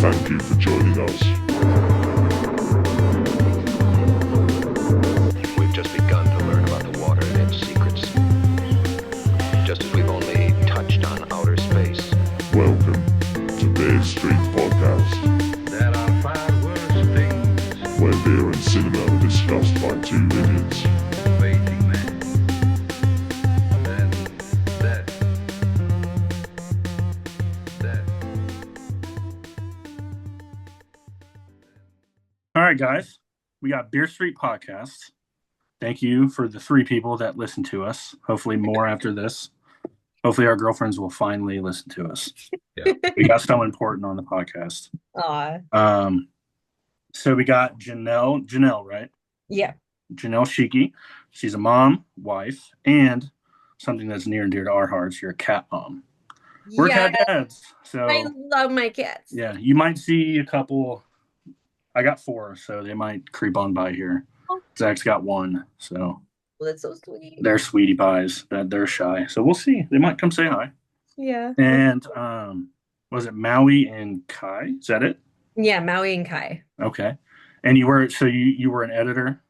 Thank you for joining us. We've just begun to learn about the water and its secrets. Just as we've only touched on outer space. Welcome to Bear Street Podcast, There are far worse things where beer and cinema are discussed by two idiots. waiting man than that. All right, guys, we got Beer Street Podcast. Thank you for the 3 people that listen to us. Hopefully more after this. Hopefully our girlfriends will finally listen to us. Yeah. We got someone important on the podcast. Aw. So we got Janelle, right? Yeah. Janelle Schiecke. She's a mom, wife, and something that's near and dear to our hearts. You're a cat mom. We're cat dads. So I love my cats. yeah, you might see a couple. I got 4, so they might creep on by here. Oh. Zach's got 1, so Well, that's so sweet. they're sweetie pies. They're shy, so we'll see. They might come say hi. Yeah. And was it Maui and Kai? Is that it? Yeah, Maui and Kai. Okay. And you were an editor?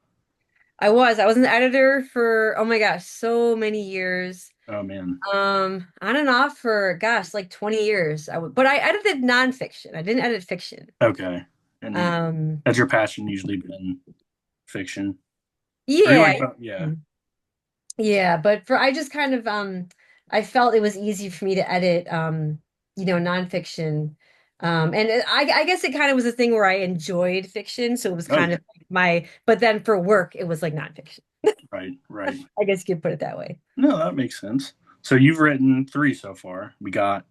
I was an editor for, oh my gosh, so many years. Oh man. On and off for like 20 years. But I edited nonfiction. I didn't edit fiction. Okay. And has your passion usually been fiction? Yeah. Yeah. Yeah, but I just kind of I felt it was easy for me to edit nonfiction. I guess it kind of was a thing where I enjoyed fiction, so it was kind of like but then for work it was like nonfiction. Right. I guess you could put it that way. No, that makes sense. So you've written 3 so far. We got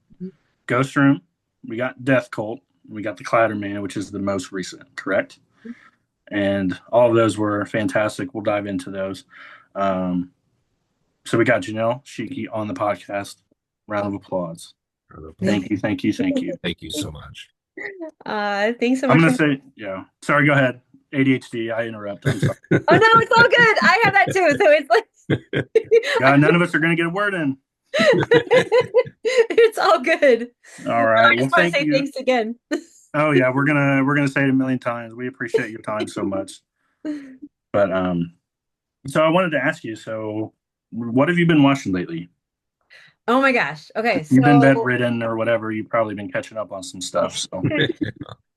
Ghost Room, we got Death Cult, we got the Clatter Man, which is the most recent, correct? And all of those were fantastic. We'll dive into those. So we got Janelle Schiecke on the podcast. Round of applause. Thank you. Thank you so much. Thanks so much. I'm going to say, yeah. Sorry, go ahead. ADHD, I interrupt. I'm sorry. Oh no, it's all good. I have that too. So it's like God, none of us are going to get a word in. It's all good. All right. I just want to say thanks again. Oh yeah, we're gonna say it a million times. We appreciate your time so much. But so I wanted to ask you, so what have you been watching lately? Oh my gosh. Okay, so You've been bedridden or whatever. You've probably been catching up on some stuff. So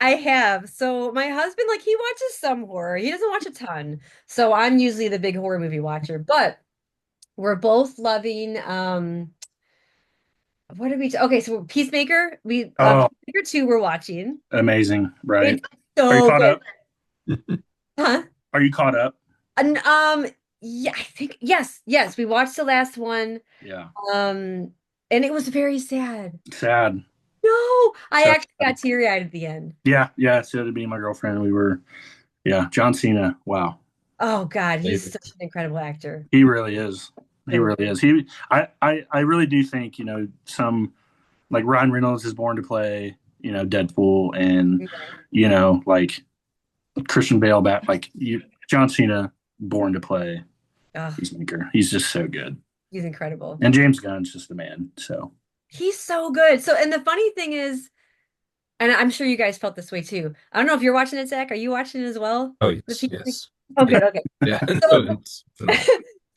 I have. So my husband, like, he watches some horror. He doesn't watch a ton. So I'm usually the big horror movie watcher, but we're both loving what did we okay, so Peacemaker. Peacemaker 2 we're watching. amazing, right? It's so Are you caught good. up? Huh? Are you caught up? And yeah, I think yes, we watched the last one. Yeah. And it was very sad. Sad. No, I So actually got teary-eyed at the end. Yeah. So to be my girlfriend, we were. Yeah, John Cena. Wow. Oh God, he's Amazing. such an incredible actor. He really is. He really is. I really do think, some like Ryan Reynolds is born to play, Deadpool, and like Christian Bale John Cena born to play Ugh, Peacemaker. He's just so good. he's incredible. And James Gunn's just the man. So He's so good. So, and the funny thing is, and I'm sure you guys felt this way too. I don't know if you're watching it, Zach. Are you watching it as well? Oh The yes, Peacemaker? yes. Oh, good. Okay. Yeah. So- It's phenomenal.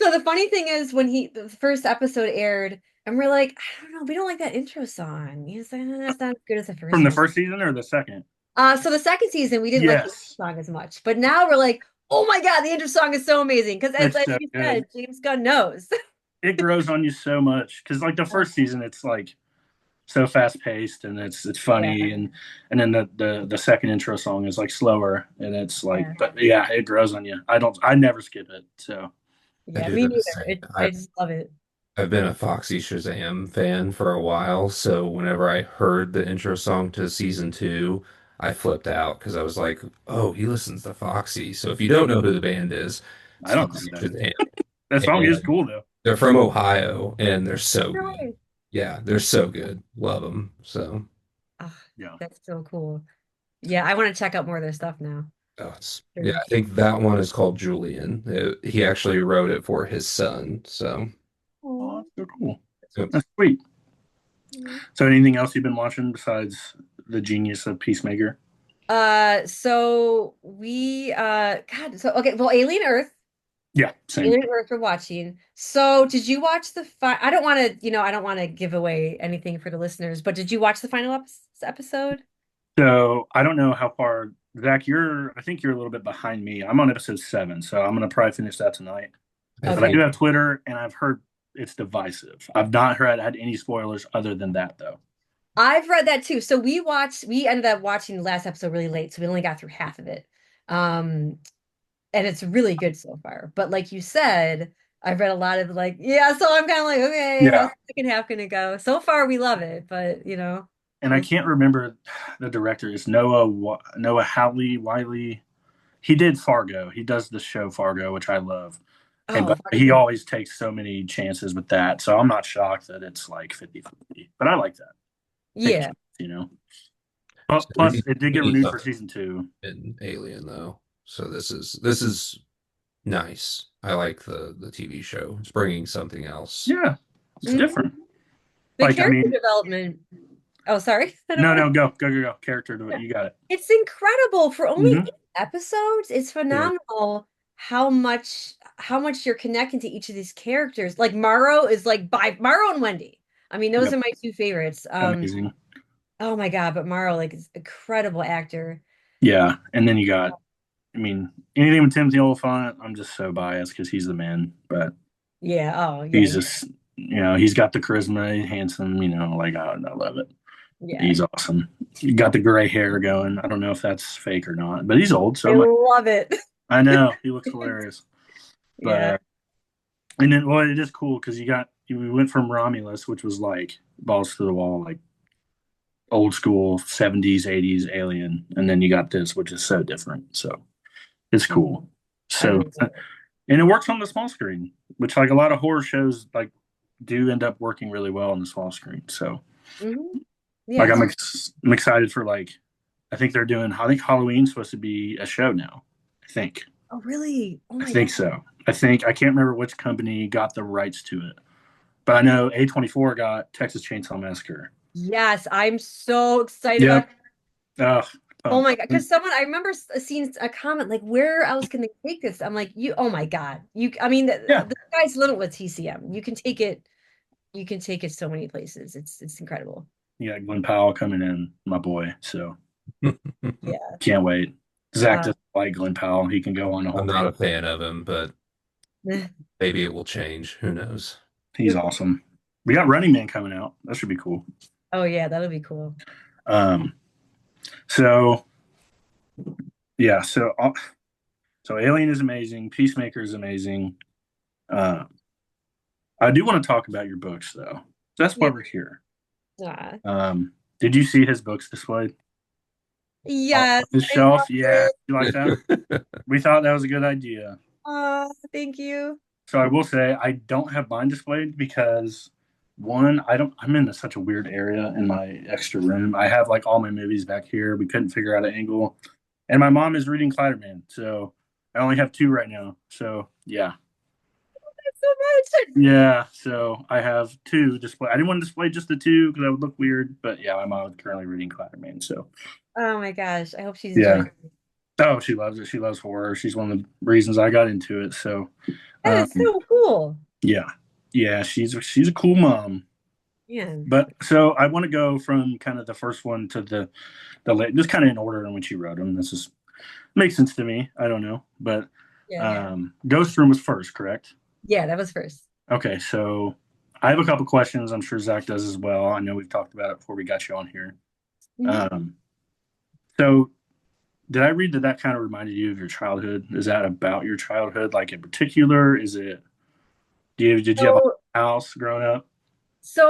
So the funny thing is, when the first episode aired, and we're like, I don't know, we don't like that intro song. He's like, that's not as good as the first from the one." first season or the second? So the second season, we didn't like the intro Yes. song as much, but now we're like, oh my God, the intro song is so amazing because as It's so you said, James Gunn knows. It grows on you so much because like the first season, it's like so fast paced and it's funny, and then the second intro song is like slower and it's like, but yeah, it grows on you. I never skip it. So Yeah, do me the neither. same. I just love it. I've been a Foxy Shazam fan for a while, so whenever I heard the intro song to season 2, I flipped out because I was like, "Oh, he listens to Foxy." So if you don't know who the band is, I don't Foxy know. Shazam. that song is And- cool though. They're from Ohio, and they're so No good. way. Yeah, they're so good. Love them. So, Ah, Yeah. that's so cool. Yeah, I want to check out more of their stuff now. yeah, I think that one is called Julian. He actually wrote it for his son. So, Oh, that's so cool. so That's sweet. So anything else you've been watching besides the genius of Peacemaker? So we God, so okay, well, Yeah, same. Alien Earth we're watching. So did you watch the I don't want to, I don't want to give away anything for the listeners, but did you watch the final episode? So I don't know how far, Zach. I think you're a little bit behind me. I'm on episode 7, so I'm gonna probably finish that tonight. I But I Okay. do think have Twitter, and I've heard it's divisive. I've not had any spoilers other than that, though. I've read that too. So we ended up watching the last episode really late, so we only got through half of it. Um, and it's really good so far. But like you said, I've read a lot of like, yeah, so I'm kind of like, okay, how's Yeah, the second half gonna go? So far we love it, but and I we'll see. can't remember the director. Is Noah Hawley Wiley. He did Fargo. He does the show Fargo, which I love. And Oh, but he always takes so many chances with that. So I'm not shocked that it's like 50-50. But I like that. Take a yeah. chance, But so plus it did we get need renewed for something season 2. in Alien though. So this is nice. I like the TV show. It's bringing something else. Yeah. It's Mhm. different. The Like, I character mean, development. Oh, sorry. I don't no, want no, go. Character to it. You got it. It's incredible for only Hmm. 8 episodes. It's Yeah. phenomenal how much you're connecting to each of these characters. Like Morrow is like by Morrow and Wendy. I mean, those Yep. are my two favorites. Amazing. Oh my God, but Morrow like is incredible actor. Yeah. And then you got, I mean, anything with Timothy Olyphant, I'm just so biased because he's the man. But Yeah, oh yeah, he's just, he's got the charisma, he's handsome, like, I love it. yeah. He's awesome. He got the gray hair going. I don't know if that's fake or not, but he's old, I so love it. I know he looks hilarious. Yeah. But and then, well, it is cool because we went from Romulus, which was like balls to the wall, like old school 70s, 80s Alien, and then you got this, which is so different. So it's cool. I So, really love and it works on the small screen, which like a lot of horror shows like do end up working really well on the small screen. So it. like Yeah. I'm excited for like I think Halloween's supposed to be a show now. I think. Oh really? Oh I my think God. so. I can't remember which company got the rights to it. But I know A24 got Texas Chainsaw Massacre. Yes, I'm so excited about. Yep. Oh, Oh pumped. my God. Because I remember seeing a comment like, where else can they take this? I'm like, oh my God. I mean, Yeah. the sky's the limit with TCM. You can take it so many places. It's incredible. You got Glenn Powell coming in, my boy. So Yeah. can't wait. Zach Uh, doesn't like Glenn Powell. He can go on a whole I'm not thing. a fan of him, but maybe it will change. Who knows? He's awesome. We got Running Man coming out. That should be cool. oh yeah, that'll be cool. Um, so yeah, so Alien is amazing. Peacemaker is amazing. Uh, I do want to talk about your books though. That's why Yeah. we're here. Ah. Did you see his books displayed on Yes, his I love shelf? Yeah, it. you like that? We thought that was a good idea. Thank you. So I will say I don't have mine displayed because one, I'm in such a weird area in my extra room. I have like all my movies back here. We couldn't figure out an angle. And my mom is reading Clatter Man, so I only have two right now. So yeah. Thanks so much. Yeah. So I have two display. I didn't want to display just the two because that would look weird. But yeah, my mom is currently reading Clatter Man. So Oh my gosh. I hope she's yeah. enjoying it. Oh, she loves it. She loves horror. She's one of the reasons I got into it. So That is so cool. yeah. Yeah, she's a cool mom. Yeah. But so I want to go from kind of the first one to the late, just kind of in order in which you wrote them. This is makes sense to me. I don't know, but Yeah. Ghost Room was first, correct? Yeah, that was first. Okay, so I have a couple questions. I'm sure Zach does as well. I know we've talked about it before we got you on here. Mhm. So did I read that kind of reminded you of your childhood? Is that about your childhood, like in particular? Is it? Did you have So, a house growing up?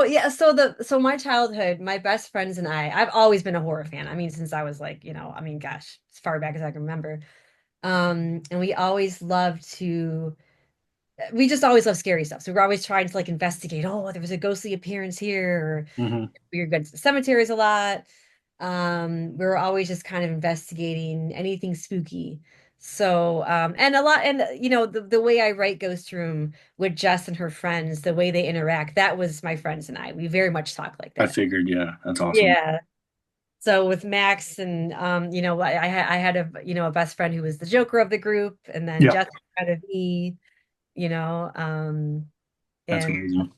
yeah, so my childhood, my best friends and I've always been a horror fan. I mean, since I was like, I mean, gosh, as far back as I can remember. And we just always love scary stuff. So we're always trying to like investigate, oh, there was a ghostly appearance here, or Hmm. we were going to the cemeteries a lot. We were always just kind of investigating anything spooky. So, and a lot, and the way I write Ghost Room with Jess and her friends, the way they interact, that was my friends and I. We very much talk like I that. figured, yeah, that's awesome. Yeah. So with Max and I had a best friend who was the Joker of the group, and then Yeah, Jessica kind of me, you know, that's and amazing.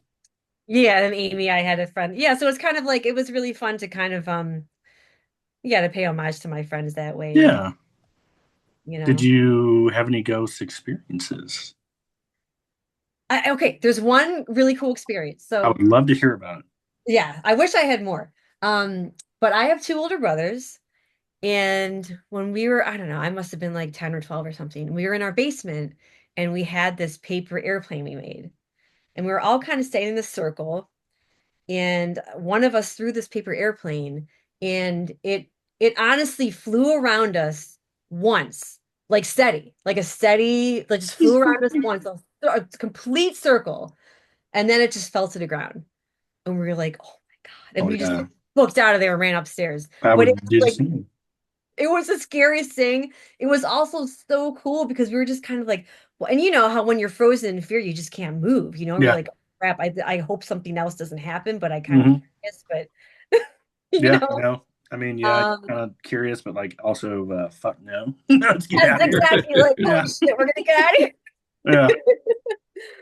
yeah, and Amy, I had a friend. Yeah, so it's kind of like it was really fun to kind of yeah, to pay homage to my friends that way, and Yeah. you Did know. you have any ghost experiences? Okay, there's one really cool experience. I So would love to hear about it. yeah, I wish I had more. But I have two older brothers. And when we were, I don't know, I must have been like 10 or 12 or something. We were in our basement and we had this paper airplane we made. And we were all kind of staying in this circle. And one of us threw this paper airplane and it honestly flew around us once, like steady, like a steady, like just flew around us once, a complete circle. And then it just fell to the ground. And we were like, oh my God. And Oh we just yeah, booked out of there and ran upstairs. I But it would was do the like same. it was the scariest thing. It was also so cool because we were just kind of like, well, and you know how when you're frozen in fear, you just can't move, and you're Yeah. like, "Oh, crap, I hope something else doesn't happen, but I kind of Hmm. curious, but you Yeah. know, No. I mean, yeah, um, kind of curious, but like also, fuck no. Let's get yes, out of here. exactly. Like, holy Yeah. shit, we're gonna get out of here. Yeah.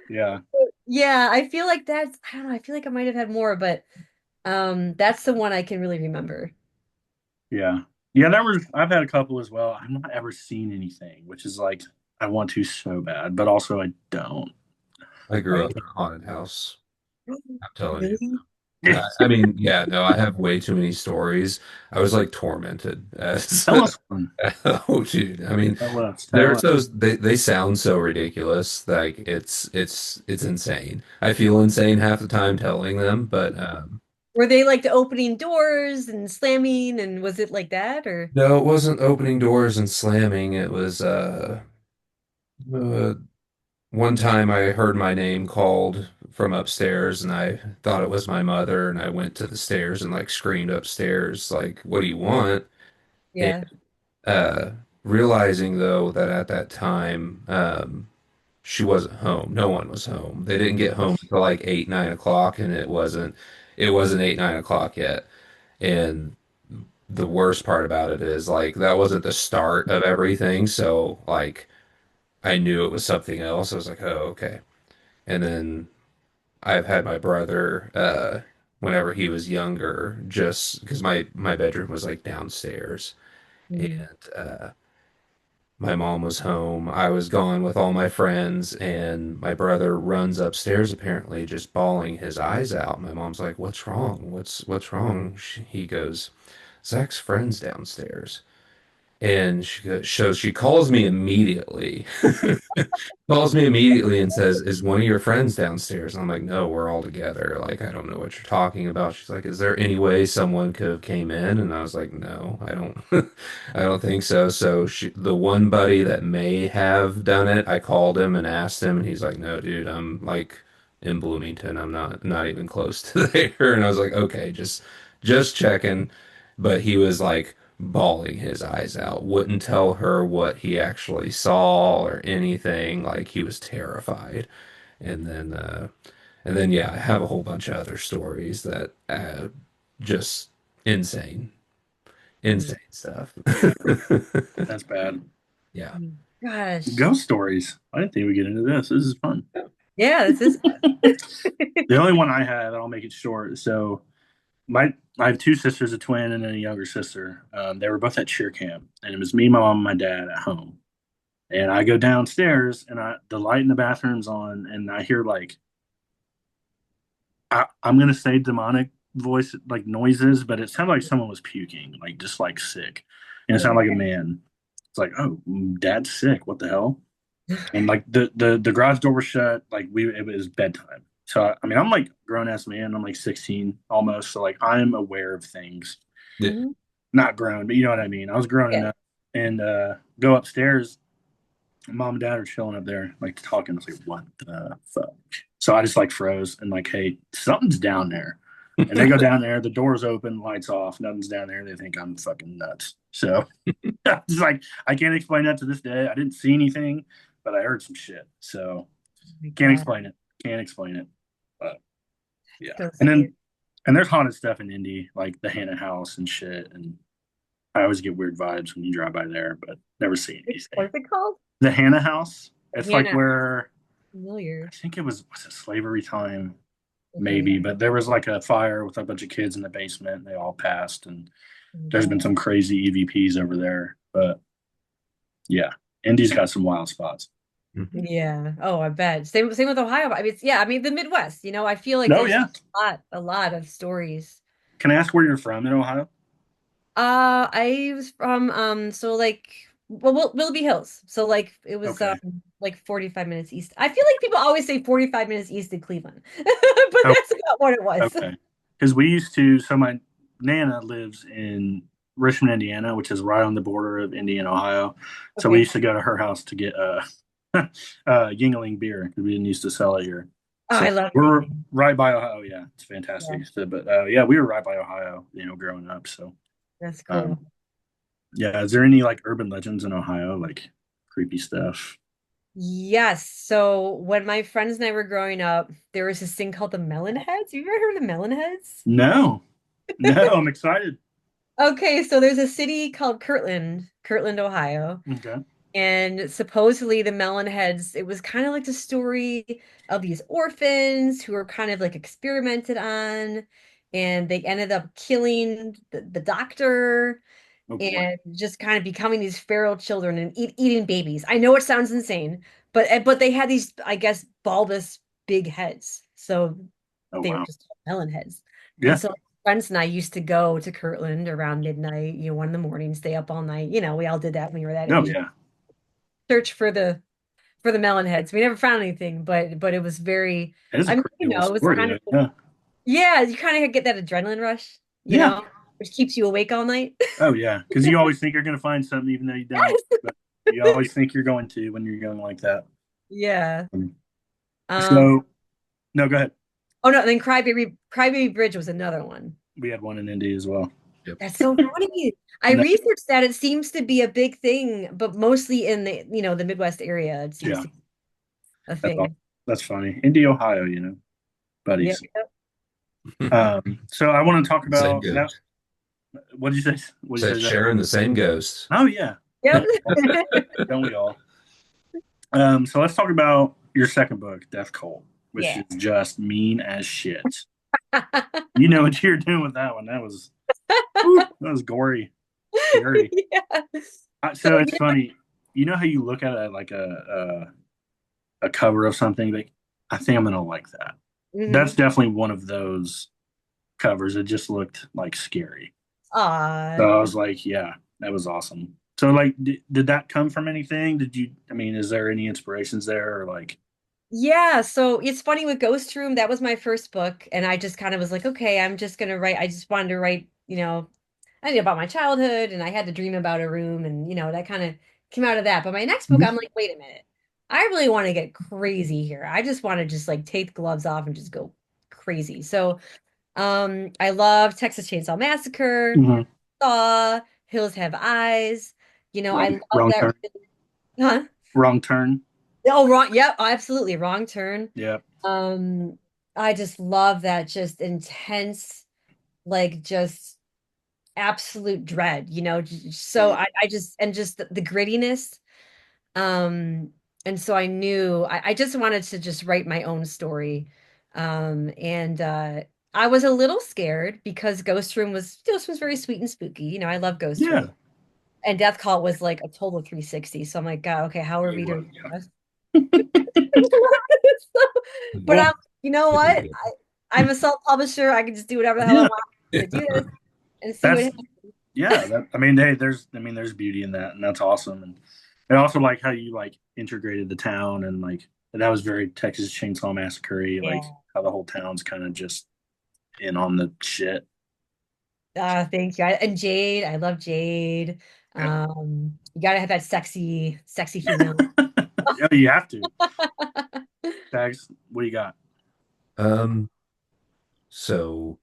Yeah. Yeah, I feel like I don't know, I feel like I might have had more, but that's the one I can really remember. Yeah. Yeah. I've had a couple as well. I've not ever seen anything, which is like, I want to so bad, but also I don't. I grew Right? up in a haunted house. I'm telling you. Really? I mean, yeah, no, I have way too many stories. I was like tormented as Tell us one. oh dude. I mean, Tell us. Tell they're us. so they sound so ridiculous. Like it's insane. I feel insane half the time telling them, but Were they like the opening doors and slamming, and was it like that or? no, it wasn't opening doors and slamming. It was uh one time I heard my name called from upstairs and I thought it was my mother and I went to the stairs and like screamed upstairs like, "What do you want?" And Yeah. uh realizing though that at that time she wasn't home. No one was home. They didn't get home until like 8, 9 o'clock and it wasn't 8, 9 o'clock yet. And the worst part about it is like that wasn't the start of everything. So like I knew it was something else. I was like, oh, okay. And then I've had my brother, whenever he was younger, just because my bedroom was like downstairs, Mhm. and my mom was home. I was gone with all my friends, and my brother runs upstairs, apparently just bawling his eyes out. My mom's like, "What's wrong? What's wrong?" He goes, "Zach's friend's downstairs." And she calls me immediately. Calls me immediately and says, "Is one of your friends downstairs?" And I'm like, "No, we're all together. Like, I don't know what you're talking about." She's like, "Is there any way someone could have came in?" And I was like, "No, I don't, I don't think so." So the one buddy that may have done it, I called him and asked him, and he's like, "No, dude, I'm like in Bloomington. I'm not even close to there." And I was like, "Okay, just checking." But he was like bawling his eyes out, wouldn't tell her what he actually saw or anything. Like he was terrified. And then yeah, I have a whole bunch of other stories that just insane, Mm. insane stuff. That's bad. Yeah. Gosh. Ghost stories. I didn't think we'd get into this. This is fun. Yeah, this is The only one I have, and I'll make it short. So I have two sisters, a twin and then a younger sister. They were both at cheer camp, and it was me, my mom, and my dad at home. And I go downstairs, and the light in the bathroom's on, and I hear like I'm gonna say demonic voice like noises, but it sounded like someone was puking, like just like sick, and it Oh sounded my like a man. It's like, oh, dad's sick. What the hell? And like the garage door was shut. Like it was bedtime. So I mean, I'm like grown ass man. I'm like 16 almost. So like I'm aware of things. Yeah. Mhm. Not grown, but you know what I mean. I was grown Yeah. enough and go upstairs. Mom and dad are chilling up there, like talking. I was like, what the fuck? So I just like froze and like, hey, something's down there. And they go down there, the door's open, lights off, nothing's down there. They think I'm fucking nuts. So it's like I can't explain that to this day. I didn't see anything, but I heard some shit. So Oh my can't God. explain it. Can't explain it. But yeah. So And scary. And there's haunted stuff in Indy, like the Hannah House and shit. And I always get weird vibes when you drive by there, but never seen anything. What's it called? The Hannah House. It's like Hannah. where Familiar. I think it was it slavery time, Okay. maybe, but there was like a fire with a bunch of kids in the basement. And they all passed, and there's been Okay. some crazy EVPs over there. But yeah, Indy's got some wild spots. Mhm. Yeah. Oh, I bet. Same with Ohio. I mean, yeah, I mean the Midwest, I feel like Oh there's yeah. a lot of stories. Can I ask where you're from in Ohio? I was from so like Willoughby Hills. So like it was Okay. like 45 minutes east. I feel like people always say 45 minutes east of Cleveland. But Oh, that's about what it was. okay. Because we used to. So my nana lives in Richmond, Indiana, which is right on the border of Indy and Ohio. So we Okay. used to go to her house to get Yingling beer because we didn't used to sell it here. Oh, So I love we're Cleveland. right by Ohio. Yeah, it's Yeah, fantastic. So, but yeah, we were right by Ohio, growing up. So that's cool. um, yeah, is there any like urban legends in Ohio, like creepy stuff? Yes. So when my friends and I were growing up, there was this thing called the Melon Heads. You ever heard of the Melon Heads? No, no, I'm excited. Okay, so there's a city called Kirtland, Ohio. Okay, And supposedly the Melonheads, it was kind of like the story of these orphans who were kind of like experimented on, and they ended up killing the doctor oh boy, and just kind of becoming these feral children and eating babies. I know it sounds insane, but they had these, I guess, bulbous big heads. So oh they were wow, just called melon heads. And yeah, so friends and I used to go to Kirtland around midnight, 1 in the morning, stay up all night. We all did that when we were that oh age. yeah, Search for the melon heads. We never found anything, but it was very, it is a I mean, crazy little it was story kind though. of, Yeah, yeah, you kind of get that adrenaline rush, yeah, which keeps you awake all night. oh yeah, because you always think you're gonna find something even though you don't, but you always think you're going to when you're young like that. Yeah. Um, So no, go ahead. oh no, and then Crybaby Bridge was another one. We had one in Indy as well. Yep. That's so funny. I No, researched that. It seems to be a big thing, but mostly in the Midwest area, it seems yeah, to be a that's all. thing. That's funny. Indy, Ohio, Yeah. buddies. So I want to talk Same about now. ghost. What did you say? What did you Said say? That? sharing the same ghost. Oh yeah, Yep. don't we all? So let's talk about your second book, Death Cult, which Yeah. is just mean as shit. You know what you're doing with that one. That was gory, dirty. Yeah. So So it's funny. You know how you look at it like a cover of something that I think I'm gonna like that. That's mhm. definitely one of those covers. It just looked like scary. Aw. So I was like, yeah, that was awesome. So like, did that come from anything? Did you? I mean, is there any inspirations there, or like? Yeah, so it's funny with Ghost Room, that was my first book, and I just kind of was like, okay, I'm just gonna write. I just wanted to write, I think about my childhood, and I had to dream about a room, and that kind of came out of that. But my next book, I'm like, wait a minute, I really want to get crazy here. I just want to just like take the gloves off and just go crazy. So, I love Texas Chainsaw Massacre, Mhm. Saw, Hills Have Eyes. I Wrong, love wrong that. turn. Huh? Wrong turn. Oh, wrong. Yep, absolutely. Wrong Turn. Yep. Um, I just love that just intense, like just absolute dread, so I just and just the grittiness. Um, and so I knew I just wanted to just write my own story. And I was a little scared because Ghost Room was very sweet and spooky. I love Ghost Yeah. Room. And Death Call was like a total 360. So I'm like, God, okay, how are It was, readers yeah. this? So, but Well, you know what? I'm a self-publisher. I can just do whatever the hell I yeah. want. I'm gonna do this and see what That's happens. yeah. I mean, hey, there's beauty in that, and that's awesome. And I also like how you like integrated the town, and like that was very Texas Chainsaw Massacre, like Yeah. how the whole town's kind of just in on the shit. Thank you. And Jade, I love Jade. Yep. You gotta have that sexy, sexy female. Yeah, you have to. Tags, what do you got? Um, so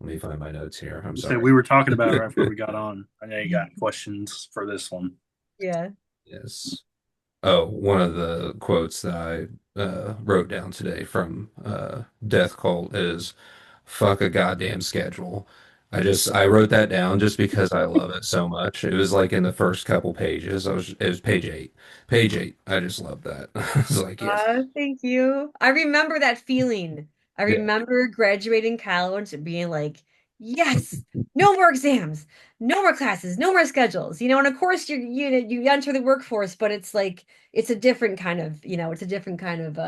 let me find my notes here. I'm So sorry. we were talking about it right before we got on. I know you got questions for this one. Yeah. Yes. Oh, one of the quotes that I wrote down today from Death Cult is fuck a goddamn schedule. I wrote that down just because I love it so much. It was like in the first couple pages. It was page eight. Page eight. I just love that. I was like, yes. Thank you. I remember that feeling. I Yeah. remember graduating college and being like, yes, no more exams, no more classes, no more schedules. And of course you enter the workforce, but it's like it's a different kind of, it's a different kind of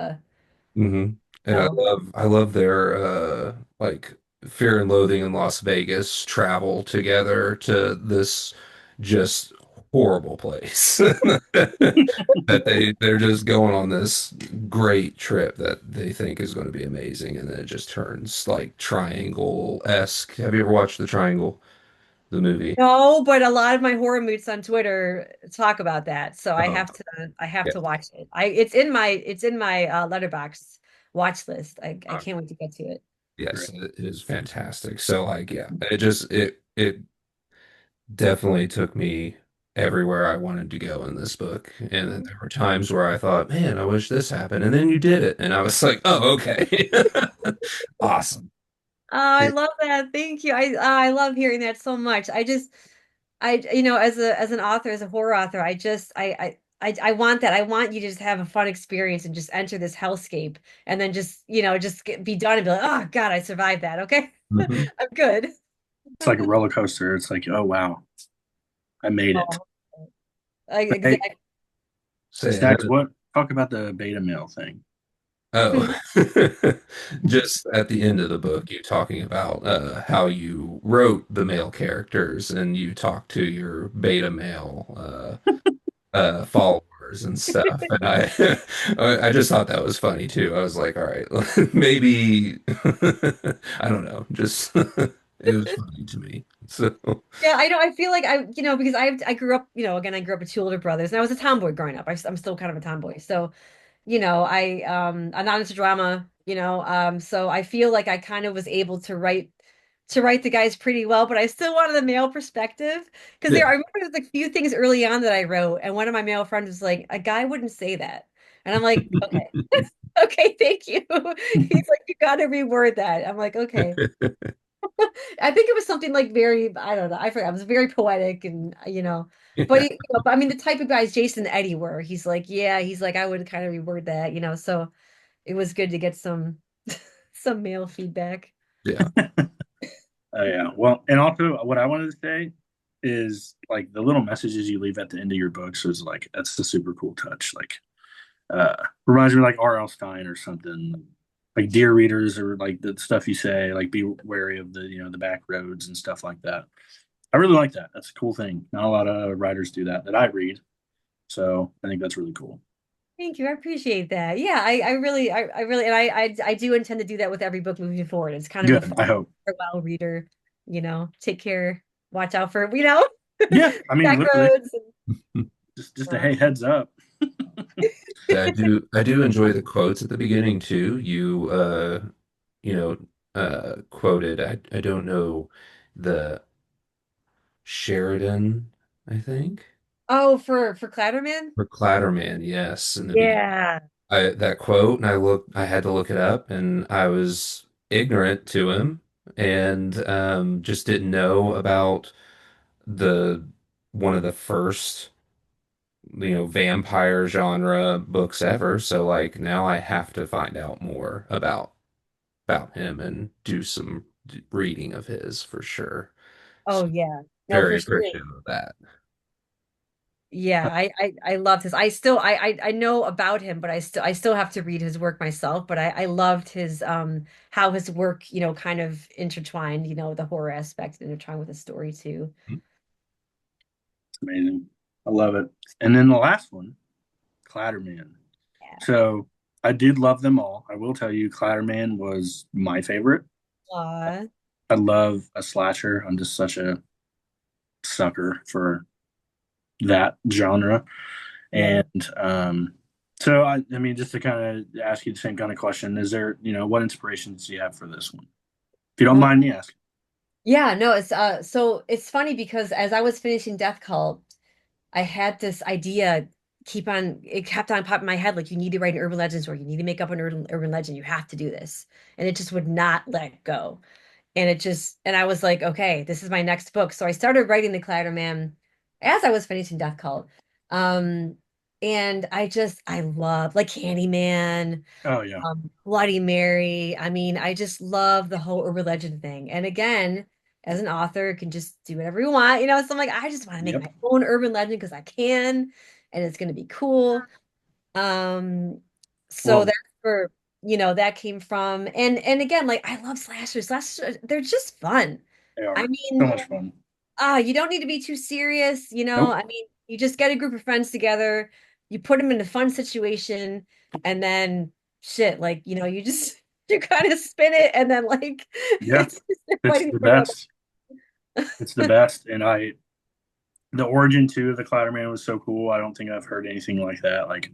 hmm And no. I love their like Fear and Loathing in Las Vegas travel together to this just horrible place that they're just going on this great trip that they think is going to be amazing, and then it just turns like Triangle-esque. Have you ever watched The Triangle, the movie? No, but a lot of my horror moods on Twitter talk about that. So Oh, I have yeah. to watch it. It's in my letterbox watch list. I Uh, can't wait to get to it. yes, Great. it is fantastic. So like, yeah, it definitely took me everywhere I wanted to go in this book. And then there were times where I thought, man, I wish this happened. And then you did it. And I was like, oh, okay. Awesome. Oh, I love that. Thank you. I love hearing that so much. As an author, as a horror author, I want that. I want you to just have a fun experience and just enter this hellscape and then be done and be like, oh God, I survived that. Okay. hmm I'm good. It's like a roller coaster. It's like, oh wow, I made it. Oh, Hey, exactly. Say, Stacks, what? Talk about the beta male thing. oh, just at the end of the book, you talking about how you wrote the male characters and you talked to your beta male followers and stuff. And I just thought that was funny too. I was like, all right, maybe I don't know, just it was funny to me. So Yeah, I know. I feel like because I grew up, again, I grew up with two older brothers, and I was a tomboy growing up. I'm still kind of a tomboy, so I'm not into drama, so I feel like I kind of was able to write the guys pretty well, but I still wanted the male perspective because yeah. I remember there's like a few things early on that I wrote, and one of my male friends was like, a guy wouldn't say that, and I'm like, okay, okay, thank you. He's like, you got to reword that. I'm like, okay. I think it was something like very, I don't know, I forgot. It was very poetic and but I mean the type of guys Jason and Eddie were. He's like, I would kind of reword that, so it was good to get some some male feedback. Yeah. Oh yeah. Well, and also what I wanted to say is like the little messages you leave at the end of your books is like that's a super cool touch. Like reminds me of like R.L. Stein or something. Like dear readers or like the stuff you say, like be wary of the back roads and stuff like that. I really like that. That's a cool thing. Not a lot of writers do that I read. So I think that's really cool. Thank you. I appreciate that. Yeah, I really, and I do intend to do that with every book moving forward. It's kind of a Good. fun I hope. farewell reader, take care, watch out for, Yeah. I mean, back literally, roads. just a And, hey, heads up. Yeah, I do enjoy the quotes at the beginning too. You know, quoted, I don't know the Sheridan, I think. oh, for Clatterman? For Clatterman, yes, in the beginning. Yeah. I that quote, and I had to look it up, and I was ignorant to him, and just didn't know about the one of the first, vampire genre books ever. So like now I have to find out more about him and do some reading of his for sure. Oh So yeah. No, very for sure. appreciative of that. Yeah, I loved his. I still I know about him, but I still have to read his work myself. But I loved his how his work, kind of intertwined, the horror aspect intertwined with the story too. It's amazing. I love it. And then the last one, Clatterman. Yeah. So I did love them all. I will tell you, Clatterman was my favorite. Aw. I love a slasher. I'm just such a sucker for that genre. Yeah. And so I mean, just to kind of ask you the same kind of question, is there, what inspirations do you have for this one? If you don't Um, mind me asking. yeah, no, it's funny because as I was finishing Death Cult, I had this idea it kept on popping in my head like you need to write an urban legend story, you need to make up an urban legend, you have to do this. And it just would not let go. And I was like, okay, this is my next book. So I started writing the Clatter Man as I was finishing Death Cult. Um, and I love like Candyman, Oh yeah. Bloody Mary. I mean, I just love the whole urban legend thing. And again, as an author, you can just do whatever you want, you know. So I'm like, I just want to make Yep. my own urban legend because I can, and it's going to be cool. Um, so Well, that's where, that came from. And again, like I love slashers. Slashers, they're just fun. they I are so mean, much fun. you don't need to be too serious, you know. Nope. I mean, you just get a group of friends together, you put them in a fun situation, and then shit, like, you just you kind of spin it, and then like Yeah, they're it's fighting the for another. best. It's the best. And the origin too of the Clatterman was so cool. I don't think I've heard anything like that. Like,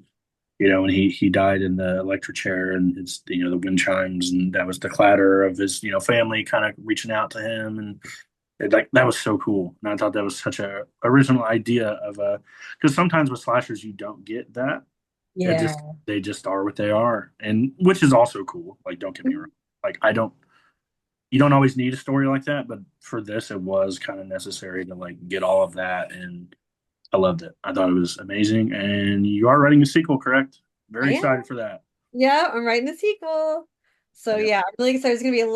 when he died in the electric chair, and it's the wind chimes, and that was the clatter of his family kind of reaching out to him, and like that was so cool. And I thought that was such a original idea of a because sometimes with slashers you don't get that. It Yeah. just they just are what they are, and which is also cool. Like, don't get me wrong. Like, I don't you don't always need a story like that, but for this, it was kind of necessary to like get all of that, and I loved it. I thought it was amazing, and you are writing a sequel, correct? I Very am. excited for that. Yeah, I'm writing the sequel. So Yeah. yeah, I'm really excited. There's gonna be um,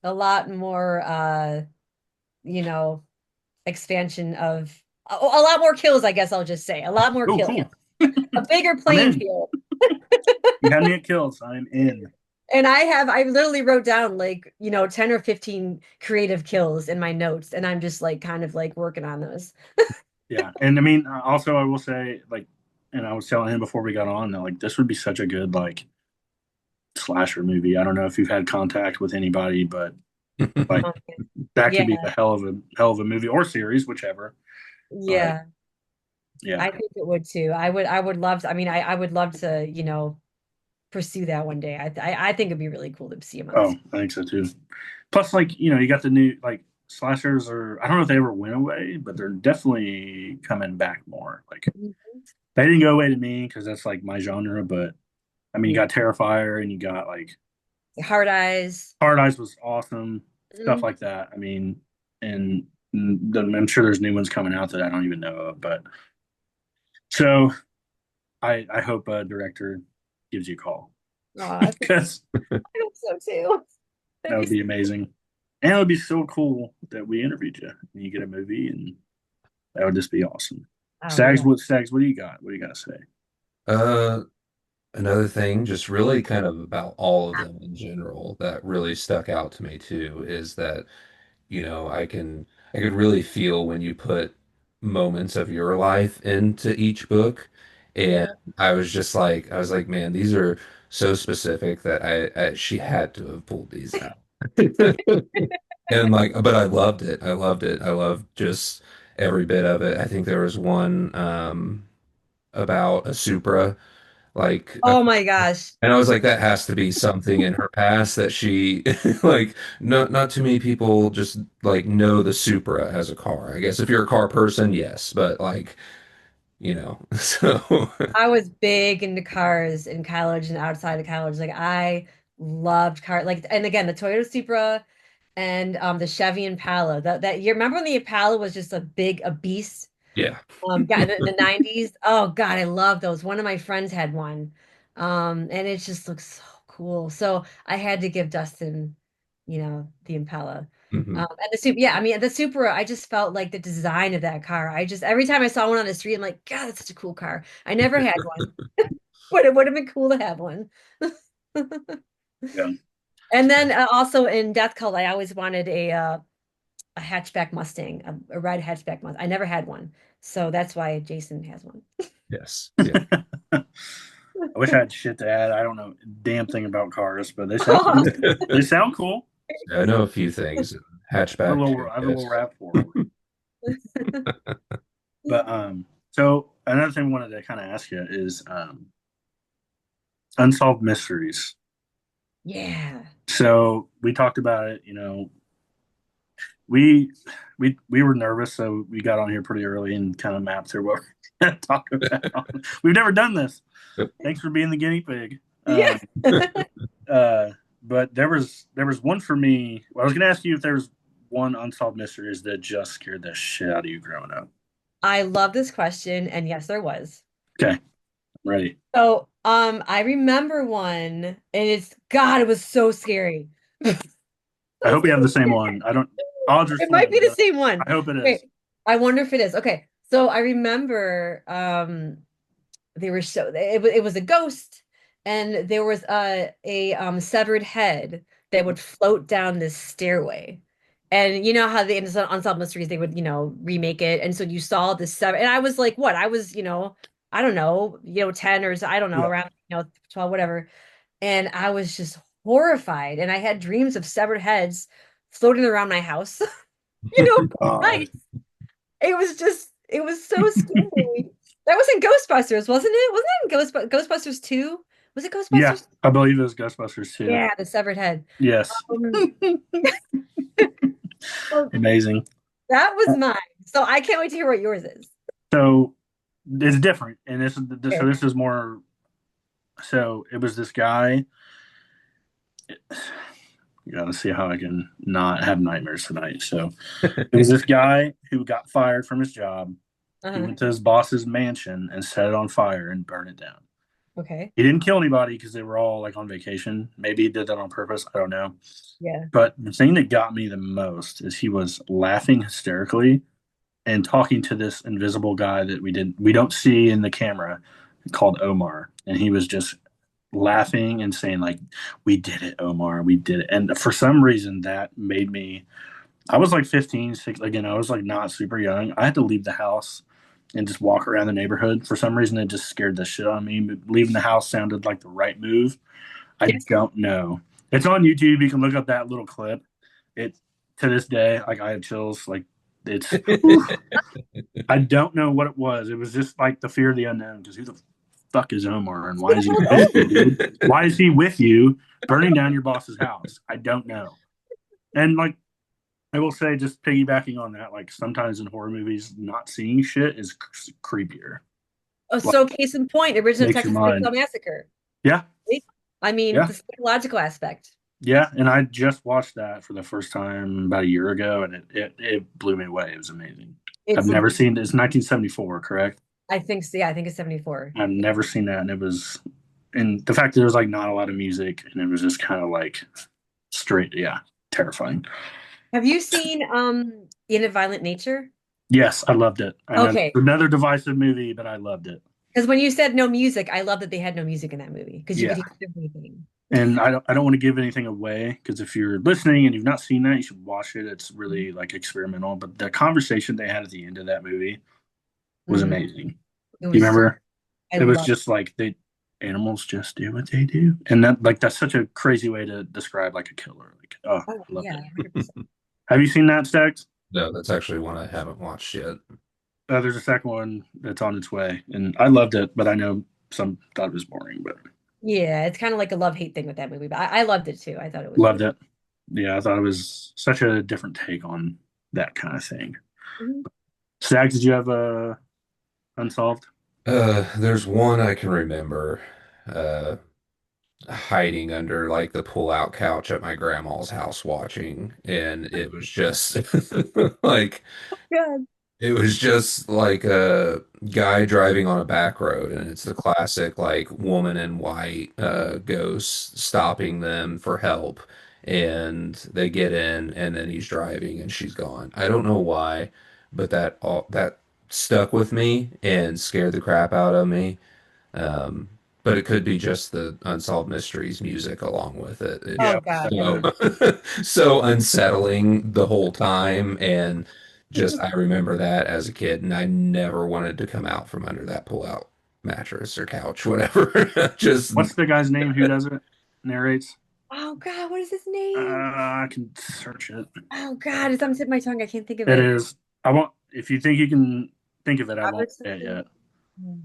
a lot more you know, expansion of a lot more kills, I guess I'll just say. A lot more Oh, kills. cool. A bigger I'm playing in. field. You had me at kills. I'm in. And I literally wrote down like, 10 or 15 creative kills in my notes, and I'm just like kind of like working on those. Yeah, and I mean, also I will say, like, and I was telling him before we got on that like this would be such a good like slasher movie. I don't know if you've had contact with anybody, but like that Yeah, could be a hell of a movie or series, whichever. But yeah. yeah, I think it would too. I would love to, I mean, I would love to, pursue that one day. I think it'd be really cool to see him on oh, this. I think so too. Plus, like you got the new like slashers are. I don't know if they ever went away, but they're definitely coming back more. Like Mhm. they didn't go away to me because that's like my genre, but I mean, you Yeah. got Terrifier and you got like Hard Eyes. Hard Eyes was awesome, stuff Mhm. like that. I mean, and I'm sure there's new ones coming out that I don't even know of. But so I hope a director gives you a call Oh, I because hope so too. that That'd would be be amazing, and it would be so cool that we interviewed you and you get a movie, and that would just be awesome. Oh Stags, yeah. what do you got? What do you got to say? Uh, Another thing, just really kind of about all of them in general, that really stuck out to me too, is that, I could really feel when you put moments of your life into each book. And Yeah. I was like, man, these are so specific that she had to have pulled these out. And like, but I loved it. I loved it. I loved just every bit of it. I think there was one about a Supra, like, Oh my gosh. and I was like, that has to be something in her past that she like. Not too many people just like know the Supra as a car. I guess if you're a car person, yes, but like, so I was big into cars in college and outside of college. Like I loved car like and again the Toyota Supra and the Chevy Impala. That you remember when the Impala was just a beast? yeah. Yeah, in the 90s. Oh God, I love those. One of my friends had one. And it just looks so cool. So I had to give Dustin, the Impala. Hmm. And the Supra, yeah, I mean the Supra, I just felt like the design of that car. I just every time I saw one on the street, I'm like, God, that's such a cool car. I never had one, but it would have been cool to have one. Yeah. And then also in Death Cult, I always wanted a hatchback Mustang, a red hatchback Mustang. I never had one, so that's why Jason has one. Yes. Yeah. I wish I had shit to add. I don't know a damn thing about cars, but they sound cool. They sound cool. I know a few things. Hatchback too. I have a little Yes. rap for it. But so another thing I wanted to kind of ask you is unsolved mysteries. Yeah. So we talked about it, we were nervous, so we got on here pretty early and kind of mapped through what we're going to talk about. We've never done this. Thanks for being the guinea pig. Yeah. But there was one for me. I was going to ask you if there's one unsolved mysteries that just scared the shit out of you growing up. I love this question, and yes, there was. Okay, I'm ready. So, I remember one, and it was so scary. I hope you have the same one. I don't. I'll just. It might be the same one. I hope it is. Wait, I wonder if it is. Okay, so I remember it was a ghost, and there was a severed head that would float down this stairway. And you know how the Unsolved Mysteries, they would, remake it. And so you saw this seven, and I was like, what? I was, I don't know, 10 or so, I don't know, Yeah. around, 12, whatever. And I was just horrified. And I had dreams of severed heads floating around my house. God. Night. It was so scary. That was in Ghostbusters, wasn't it? Wasn't it in Ghostbusters 2? Was it Ghostbusters? Yeah, I believe it was Ghostbusters too. Yeah, the severed head. Yes. Well, Amazing. that was mine. So I can't wait to hear what yours is. So it's different, and so Okay. this is more. So it was this guy. You gotta see how I can not have nightmares tonight. So it was this guy who got fired from his job. He Uh-huh. went to his boss's mansion and set it on fire and burned it down. Okay. He didn't kill anybody because they were all like on vacation. Maybe he did that on purpose. I don't know. Yeah. But the thing that got me the most is he was laughing hysterically and talking to this invisible guy that we don't see in the camera called Omar. And he was just laughing and saying like, "We did it, Omar. We did it." And for some reason that made me, I was like 15, 16, again, I was like not super young. I had to leave the house and just walk around the neighborhood. For some reason, it just scared the shit out of me. Leaving the house sounded like the right move. I Yes. don't know. It's on YouTube. You can look up that little clip. It to this day, like I have chills. Like it's. I don't know what it was. It was just like the fear of the unknown. Because who the fuck is Omar and why is he with you, dude? Why is he with you, burning down your boss's house? I don't know. And like I will say, just piggybacking on that, like sometimes in horror movies, not seeing shit is creepier. Oh, so case in point, original Makes your Texas mind. Chainsaw Massacre. Yeah, I mean, Yeah. the psychological aspect. yeah. And I just watched that for the first time about a year ago, and it blew me away. It was amazing. I've It's, never seen it. It's 1974, correct? I think so. Yeah, I think it's 74. I've never seen that, and it was, and the fact that there was like not a lot of music, and it was just kind of like straight, yeah, terrifying. Have you seen In a Violent Nature? Yes, I loved it. And Okay. another divisive movie, but I loved it. Because when you said no music, I love that they had no music in that movie because you Yeah. could hear everything. And I don't want to give anything away because if you're listening and you've not seen that, you should watch it. It's really like experimental. But the conversation they had at the end of that movie was Mhm. amazing. It You was remember? I It was love just like animals just do what they do, and that's such a crazy way to describe like a killer. Like, oh, Oh, I love yeah, it. 100%. Have you seen that, Stax? No, that's actually one I haven't watched yet. There's a second one that's on its way, and I loved it, but I know some thought it was boring, but Yeah, it's kind of like a love-hate thing with that movie, but I loved it too. I thought it was loved it. Yeah, I thought it was such a different take on that kind of thing. Mhm. Stax, did you have a unsolved? There's one I can remember hiding under like the pull-out couch at my grandma's house watching, and it was just like God. it was just like a guy driving on a back road, and it's the classic like woman in white ghost stopping them for help, and they get in, and then he's driving, and she's gone. I don't know why, but that stuck with me and scared the crap out of me. Um, but it could be just the Unsolved Mysteries music along with it. It's Oh God. so so unsettling the whole time, and just I remember that as a kid, and I never wanted to come out from under that pull-out mattress or couch, whatever. Just What's the guy's name who does it? Narrates? Oh God, what is his name? I can search it. Oh God, it's on the tip of my tongue. I can't think of It it. is. I won't. If you think you can think of it, I won't Robert say it something? yet. Hmm.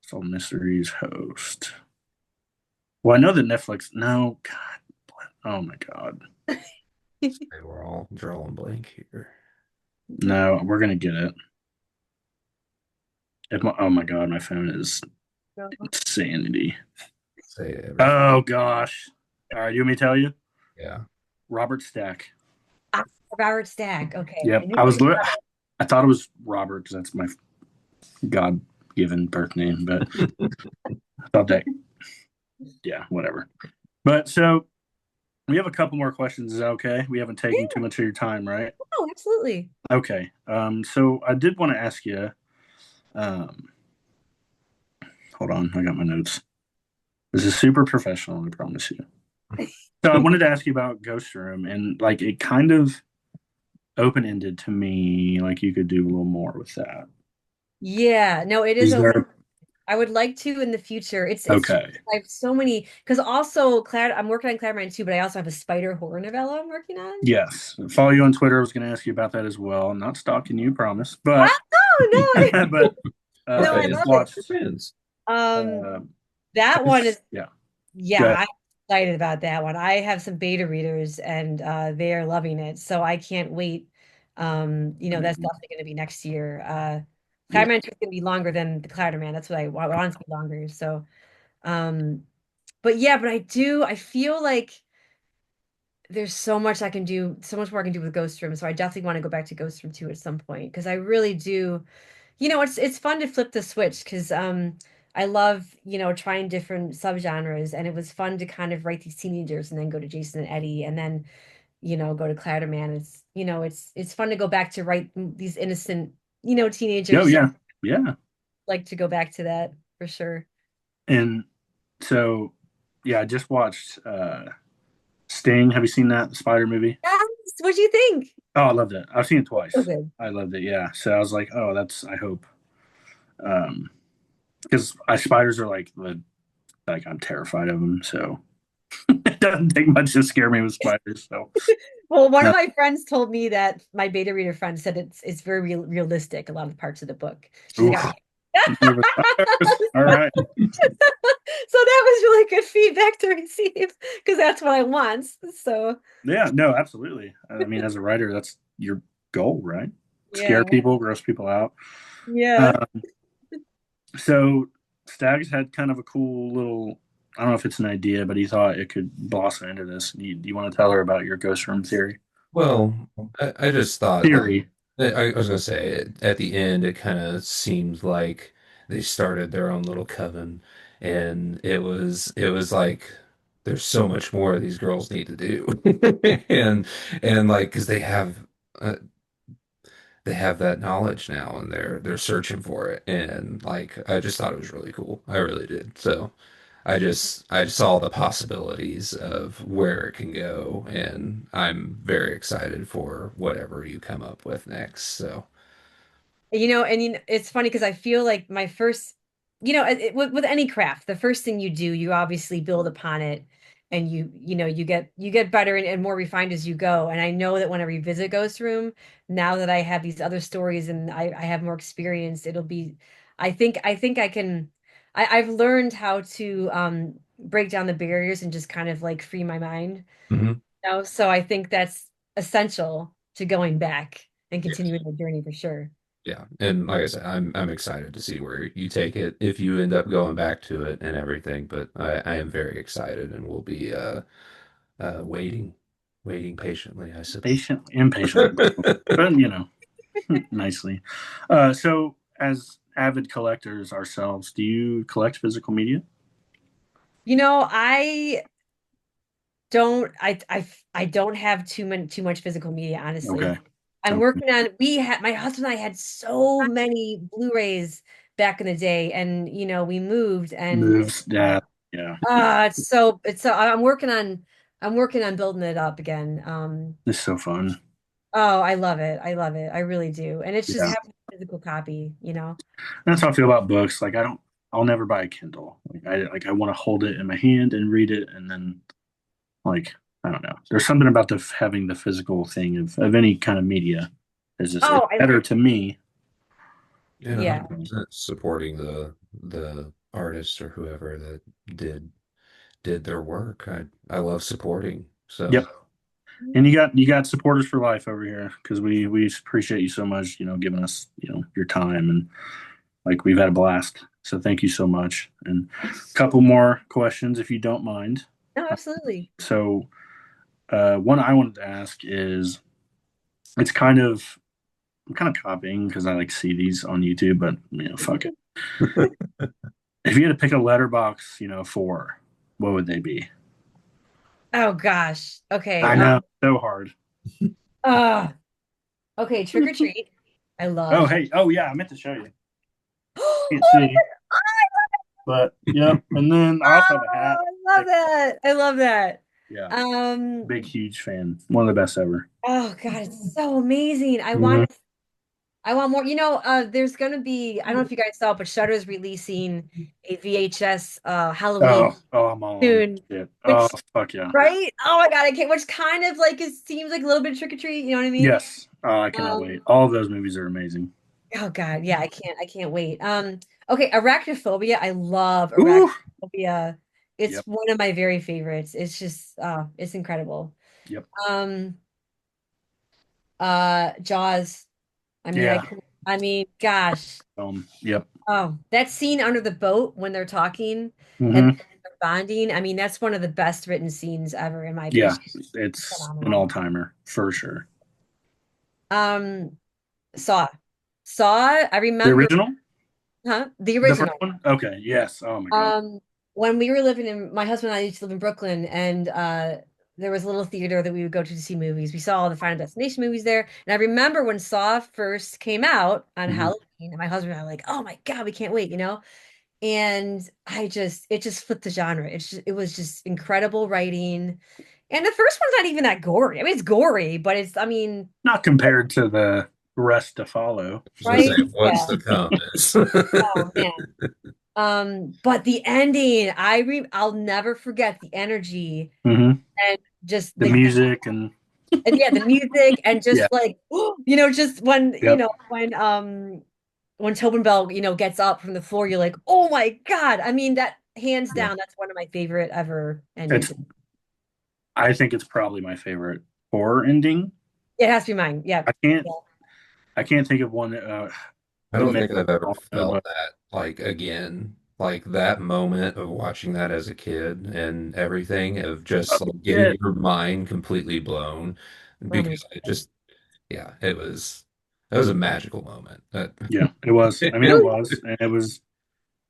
Solved Mysteries host. Well, I know that Netflix. No, God. Oh my God. They were all drawing blank here. No, we're gonna get it. Oh my god, my phone is insanity. Say everything. Oh gosh. All right, you want me to tell you? Yeah. Robert Stack. Ah, Robert Stack. Okay. I Yep. knew it was I thought it was Robert because that's my God-given birth name, but I thought that, yeah, whatever. But so we have a couple more questions. Is that okay? We haven't taken too yeah. much of your time, right? Oh, absolutely. Okay. So I did want to ask you, um, hold on, I got my notes. This is super professional, I promise you. So I wanted to ask you about Ghost Room, and like it kind of open-ended to me, like you could do a little more with that. Yeah, no, it is Is open. there I would like to in the future. It's just okay? I have so many because also I'm working on Clatter Man too, but I also have a spider horror novella I'm working on. Yes. Follow you on Twitter. I was going to ask you about that as well. I'm not stalking you, promise. But Oh no, but We're no, I I fans. just love it. watched. We're fans. Um, Uh, that one is yeah. yeah, Good. I'm excited about that one. I have some beta readers and they are loving it, so I can't wait. That's definitely going to be next year. Yeah. Clatterman is going to be longer than the Clatterman. That's what I want it to be longer. So, um, but yeah, but I feel like there's so much I can do, so much more I can do with Ghost Room. So I definitely want to go back to Ghost Room 2 at some point because I really do. It's fun to flip the switch because I love, trying different subgenres and it was fun to kind of write these teenagers and then go to Jason and Eddie and then, go to Clatterman. It's fun to go back to write these innocent, Oh teenagers. So yeah. Yeah. I like to go back to that for sure. And so yeah, I just watched Sting. Have you seen that the Spider movie? Yes, what do you think? Oh, I loved it. I've seen it So twice. good. I loved it. Yeah. So I was like, oh, that's. I hope. Because I spiders are like I'm terrified of them. So it doesn't take much to scare me with spiders. So Well, one of no, my friends told me that my beta reader friend said it's very realistic, a lot of parts of the book. She's like, oof, nervous spiders. All right. so that was really good feedback to receive because that's what I want. So Yeah, no, absolutely. I mean, as a writer, that's your goal, right? Scare yeah, people, gross people out. yeah. Uh, so Staggs had kind of a cool little, I don't know if it's an idea, but he thought it could blossom into this. Do you want to tell her about your ghost room theory? Well, I just thought like Theory. I was gonna say at the end it kind of seemed like they started their own little coven, and it was like there's so much more these girls need to do, and like because uh, they have that knowledge now and they're searching for it, and like I just thought it was really cool. I really did. So I saw the possibilities of where it can go, and I'm very excited for whatever you come up with next. So, It's funny because I feel like my first, with any craft, the first thing you do, you obviously build upon it, and you get better and more refined as you go. And I know that when I revisit Ghost Room, now that I have these other stories and I have more experience, it'll be, I think I can, I've learned how to break down the barriers and just kind of like free my mind. mhm. So I think that's essential to going back and Yes. continuing the journey for sure. Yeah, and like I said, I'm excited to see where you take it if you end up going back to it and everything. But I am very excited, and will be waiting patiently, I suppose. Impatiently, but nicely. So, as avid collectors ourselves, do you collect physical media? I I don't have too much physical media, honestly. Okay. I'm Okay. working on my husband and I had so many Blu-rays back in the day and we moved and Moves. Yeah. Yeah. it's so I'm working on building it up again. It's so fun. Oh, I love it. I love it. I really do. And it's just Yeah. having a physical copy. That's how I feel about books. Like I'll never buy a Kindle. I want to hold it in my hand and read it, and then like I don't know. There's something about having the physical thing of any kind of media. It's Oh, better to me. Yeah, yeah. 100% supporting the artist or whoever that did did their work. I love supporting. So, Yep. And you got supporters for life over here because we appreciate you so much, giving us, your time, and like we've had a blast. So thank you so much. And a couple more questions if you don't mind. No, absolutely. So one I wanted to ask is it's I'm kind of copying because I like see these on YouTube, but fuck it. If you had to pick a letterbox, four, what would they be? Oh gosh. Okay. I know, so hard. Uh, okay, Trick or Treat. I Oh, love. hey, oh yeah, I meant to show you. Oh Can't see, but yep. And then I also have a hat. I love that. I love that. Yeah, Um, big huge fan. One of the best ever. oh God, it's so amazing. Mhm. I want more. There's gonna be, I don't know if you guys saw, but Shudder's releasing a VHS Halloween Oh, I'm all on soon, it. which Oh, fuck yeah. right? Oh my God, I can't, which kind of like it seems like a little bit trick or treat, you know what I mean? Yes. Oh, I cannot Um, wait. All of those movies are amazing. oh God, yeah, I can't wait. Okay, Arachnophobia. I love Ooh. Arachnophobia. It's Yep. one of my very favorites. It's just it's incredible. Yep. Um, Jaws. I mean, Yeah. gosh. Yep. Oh, that scene under the boat when they're talking and Hmm. they're bonding. I mean, that's one of the best written scenes ever, in my Yeah. opinion. It's an Phenomenal. all timer for sure. Um, Saw. Saw, I The remember, original? huh? The The first original. one? Okay. Yes. Oh my God. Um, when we were living in, my husband and I used to live in Brooklyn, and there was a little theater that we would go to see movies. We saw all the Final Destination movies there. And I remember when Saw first came out on Hmm. Halloween, and my husband and I were like, oh my God, we can't wait. And it just flipped the genre. It was just incredible writing. And the first one's not even that gory. I mean, it's gory, but I mean, Not compared to the rest to follow. I was gonna say right? what's Yeah. to come is Oh man. But the ending, I'll never forget the energy Hmm. and just The music and and yeah, the music and yeah. just like just when Yep. when Tobin Bell, gets up from the floor, you're like, oh my God. I mean, that hands Yeah. down, that's one of my favorite ever endings. It's I think it's probably my favorite horror ending. It has to be mine. Yeah. I can't Yeah. I can't think of one I that don't makes think I've ever felt but that like again. Like that moment of watching that as a kid and everything of just like yeah, getting your mind completely blown Oh my because I just yeah, it was a magical moment. That yeah, it was. I mean, it was, and it was,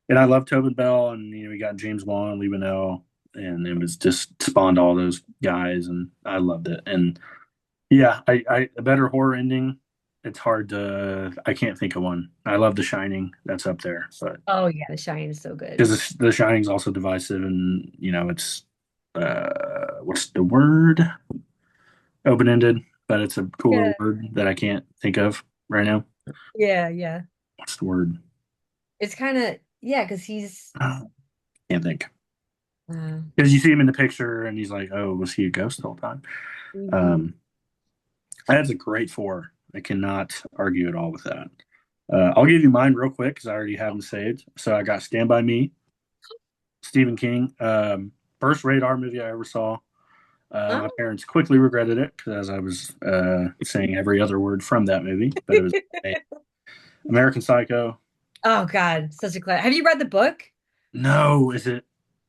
and I love Tobin Bell, and we got James Wan, Lee Winnell, and it was just spawned all those guys, and I loved it. And yeah, I a better horror ending. It's hard to. I can't think of one. I love The Shining. That's up there, but Oh yeah, The Shining is so good. because The Shining's also divisive, and it's what's the word? Open ended, but it's a cooler Yeah. word that I can't think of right now. Yeah, yeah. What's the word? It's kind of yeah, because he's Can't think. uh, Because you see him in the picture, and he's like, "Oh, was he a ghost the whole time?" mhm. Um, that's a great four. I cannot argue at all with that. I'll give you mine real quick because I already have them saved. So I got Stand by Me, Stephen King, first radar movie I ever saw. My Oh. parents quickly regretted it because I was saying every other word from that movie, but it was American Psycho. Oh God, such a class. Have you read the book? No, is it?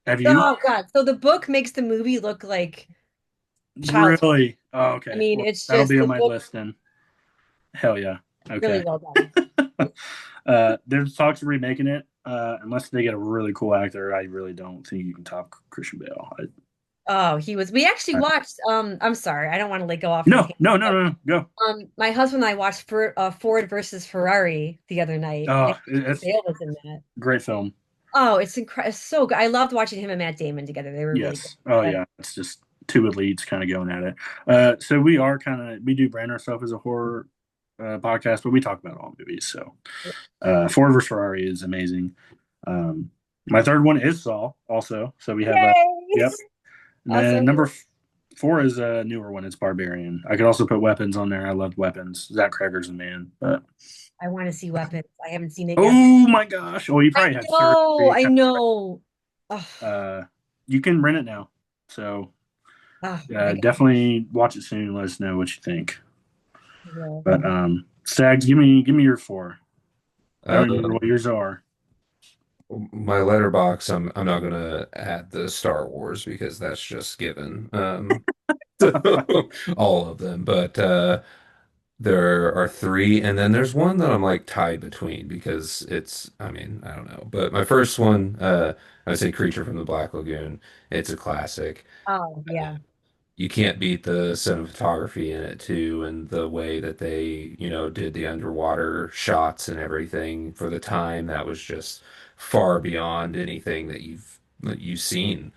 Have you Oh God. So the book makes the movie look like child's. really? Oh, I okay. mean, Well, it's that'll just be on the my book list then. Hell yeah. really Okay. well done. There's talks of remaking it. Unless they get a really cool actor, I really don't think you can top Christian Bale. Oh, we actually I, watched, I'm sorry, I don't want to like go off on a no, tangent, no, no, but no, go. my husband and I watched Ford versus Ferrari the other night, and Christian It's Bale was in that. a great film. Oh, it's incredible. It's so good. I loved watching him and Matt Damon together. They were really good. Yes. Oh But yeah. It's just two elites kind of going at it. So we do brand ourselves as a horror podcast, but we talk about all movies. So Ford vs Ferrari is amazing. My third one is Saw also. So we have a yay! yep. And then Awesome. number four is a newer one. It's Barbarian. I could also put Weapons on there. I loved Weapons. Zach Cregger's the man. But I want to see Weapons. I haven't seen it yet. oh my gosh! Well, you probably had No, surgery. I know. Ugh. You can rent it now. So Oh my God. Definitely watch it soon and let us know what you think. Yeah. But Stags, give me your four. I Uh, don't remember what yours are. my letterbox, I'm not gonna add the Star Wars because that's just given. All of them, but there are three, and then there's one that I'm like tied between because I mean, I don't know. But my first one, I say Creature from the Black Lagoon. It's a classic. Oh yeah. You can't beat the cinematography in it too, and the way that they, did the underwater shots and everything for the time. That was just far beyond anything that you've seen.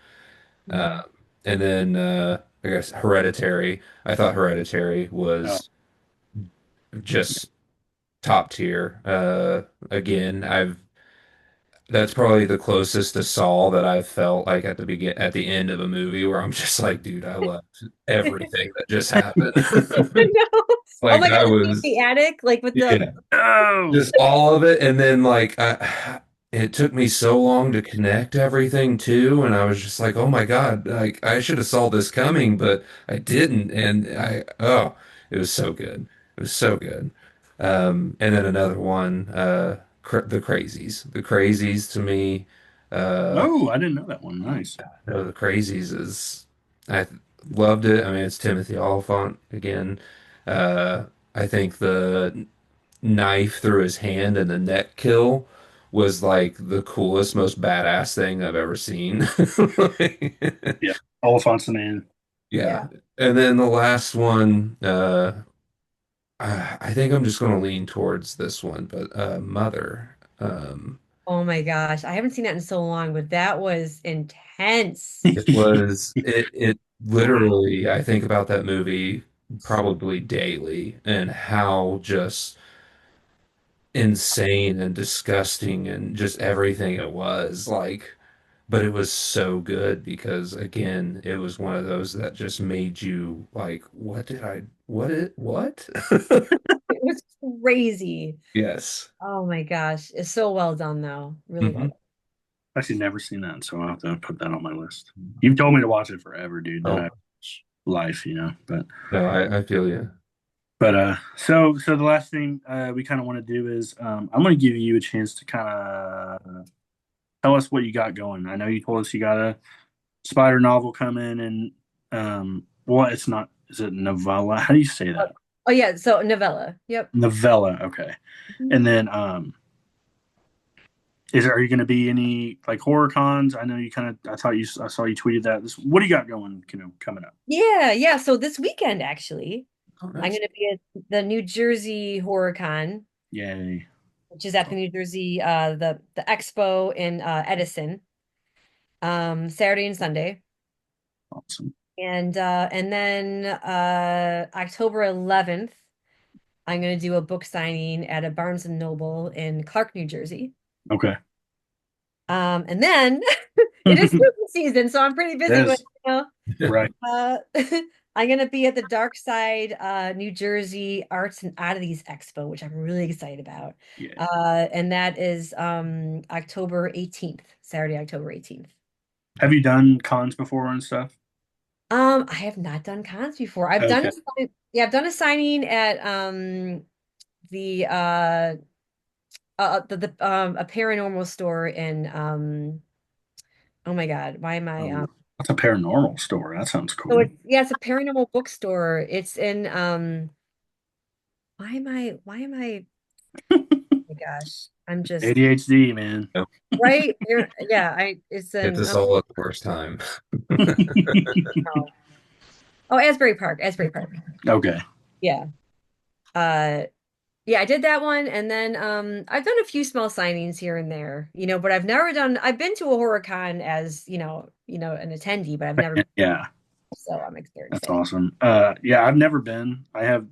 Mhm. And then I guess Hereditary. I thought Hereditary Oh, was just top tier. Again, I've that's probably the closest to Saul that I've felt like at the end of a movie where I'm just like, dude, I loved everything that just happened. No. Oh Like my God, I the scene was, in the attic, like with the yeah, oh, just all of it. And then it took me so long to connect everything too, and I was just like, oh my God, like I should have saw this coming, but I didn't. And it was so good. It was so good. And then another one, the Crazies. The Crazies to me, uh, oh, I didn't know that one. Nice. no, the Crazies is I loved it. I mean, it's Timothy Oliphant again. I think the knife through his hand and the neck kill was like the coolest, most badass thing I've ever seen. Yeah, Oliphant's the man. Yeah. yeah. And then the last one, I think I'm just going to lean towards this one, but Mother. Oh my gosh, I haven't seen that in so long, but that was intense. It literally, I think about that movie probably daily and how just insane and disgusting and just everything it was like, but it was so good because again, it was one of those that just made you like, what? It was crazy. Yes. Oh my gosh, it's so well done though. Really well Mhm. done. Actually, never seen that, so I'll have to put that on my list. You've told me to watch it forever, dude. Then I Oh, life, you know. no, I feel you. So the last thing we kind of want to do is I'm going to give you a chance to kind of tell us what you got going. I know you told us you got a spider novel coming, and well, it's not. Is it novella? How do you say Oh, that? oh, yeah, so novella. Yep. Novella. Okay. Mhm. And then are you going to be any like horror cons? I know you kind of. I saw you tweeted that. What do you got going? Coming up. Yeah, yeah. So this weekend, actually, Oh, I'm nice. going to be at the New Jersey Horror Con, Yay! which is at the New Jersey the Expo in Edison, Saturday and Sunday. Awesome. And then October 11th, I'm going to do a book signing at a Barnes and Noble in Clark, New Jersey. Okay. And then it is spooky season, so I'm pretty busy with, Yes. you know, Right. uh, I'm going to be at the Dark Side, New Jersey Arts and Oddities Expo, which I'm really excited about. Yeah. And that is October 18th, Saturday, October 18th. Have you done cons before and stuff? I have not done cons before. I've done Okay. a yeah, I've done a signing at the a paranormal store in oh my God, why am I That's a paranormal store. That sounds so cool. it's yeah, it's a paranormal bookstore. It's in why am I oh my gosh, I'm just ADHD, man. Yep. right there. Yeah, I it's Hit in this all at the worst time. oh, oh, Asbury Park. Okay. Yeah. Uh Yeah, I did that one, and then I've done a few small signings here and there, but I've been to a horror con as, an attendee, but I've never been, Yeah, so I'm very that's excited. awesome. Yeah, I've never been. I've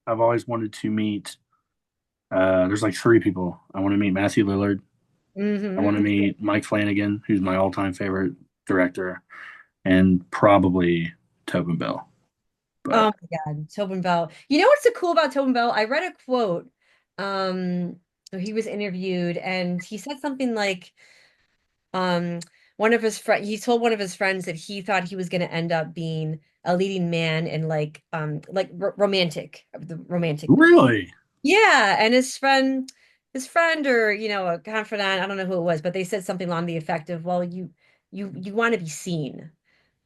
always wanted to meet there's like three people. I want to meet Matthew Lillard. I want to Hmm. meet Mike Flanagan, who's my all-time favorite director, and probably Tobin Bell. But Oh my God, Tobin Bell. You know what's so cool about Tobin Bell? I read a quote. He was interviewed and he said something like, um, one of his friend he told one of his friends that he thought he was going to end up being a leading man in romantic the romantic movie. Really? Yeah, and his friend or a confidant, I don't know who it was, but they said something along the effect of, well, you want to be seen,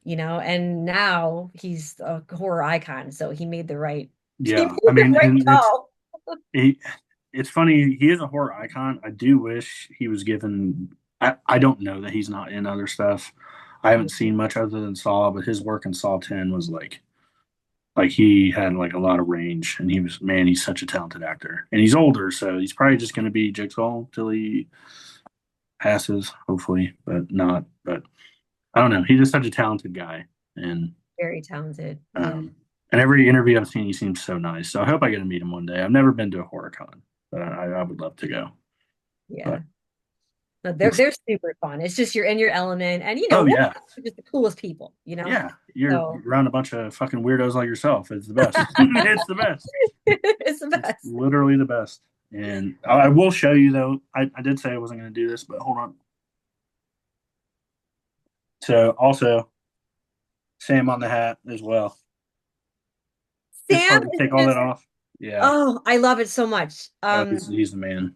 and now he's a horror icon, so he made the right he Yeah. made I the mean, right and call. he, it's funny. He is a horror icon. I do wish he was given. I don't know that he's not in other stuff. I haven't seen much other than Saw, but his work in Saw 10 was like he had like a lot of range, and he's such a talented actor, and he's older, so he's probably just going to be Jigsaw till he passes, hopefully, but not. But I don't know. He's just such a talented guy, and Very talented. Yeah. and every interview I've seen, he seems so nice. So I hope I get to meet him one day. I've never been to a horror con, but I would love to go. Yeah. But No, they're super fun. It's just you're in your element, and oh yeah, we're just the coolest people. yeah, you're So around a bunch of fucking weirdos like yourself. It's the best. It's the best. it's the It's best. literally the best. And I will show you though. I did say I wasn't going to do this, but hold on. So also, Sam on the hat as well. It's Sam hard to is take all just that off. Yeah, oh, I love it so much. he's the man.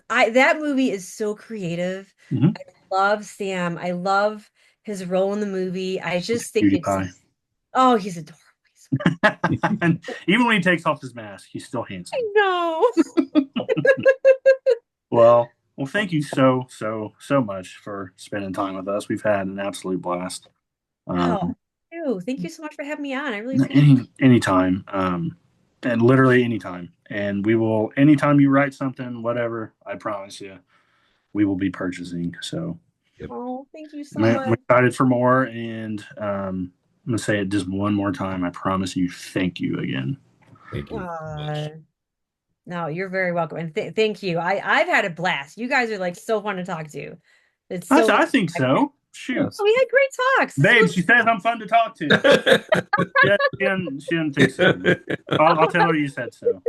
That movie is so creative. Mhm. I love Sam. I love his role in the movie. I just think Cutie it's pie. oh, he's adorable. And even when he takes off his mask, he's still handsome. I know. Well, thank you so much for spending time with us. We've had an absolute blast. Oh, thank you so much for having me on. I really appreciate it. Anytime, and literally anytime. And we will, anytime you write something, whatever, I promise you, we will be purchasing. So Oh, thank you so I'm much. excited for more. And I'm going to say it just one more time. I promise you, thank you again. Thank you. No, you're very welcome. And thank you. I've had a blast. You guys are like so fun to talk to. It's so I think so. Shoot. Yes. we had great talks. This Babe, was- she says I'm fun to talk to. Yeah, she didn't think so. I'll tell her you said so.